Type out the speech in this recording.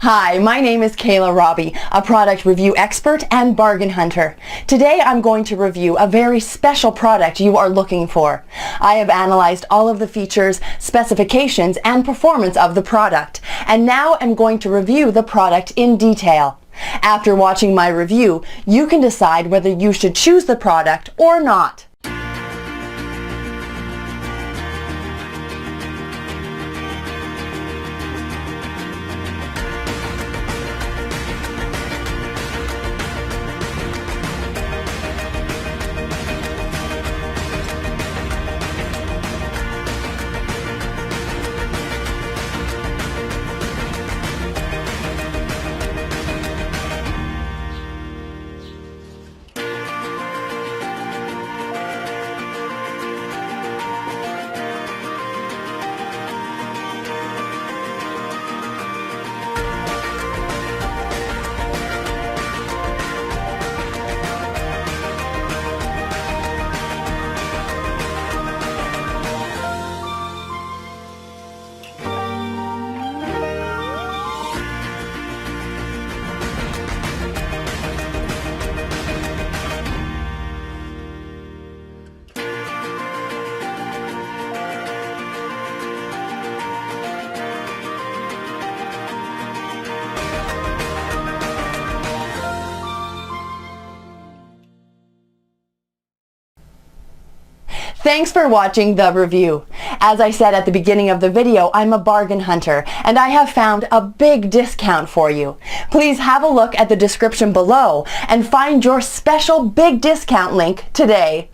Hi, my name is Kayla Robbie, a product review expert and bargain hunter. Today I'm going to review a very special product you are looking for. I have analyzed all of the features, specifications, and performance of the product, and now I'm going to review the product in detail. After watching my review, you can decide whether you should choose the product or not. Thanks for watching the review. As I said at the beginning of the video, I'm a bargain hunter and I have found a big discount for you. Please have a look at the description below and find your special big discount link today.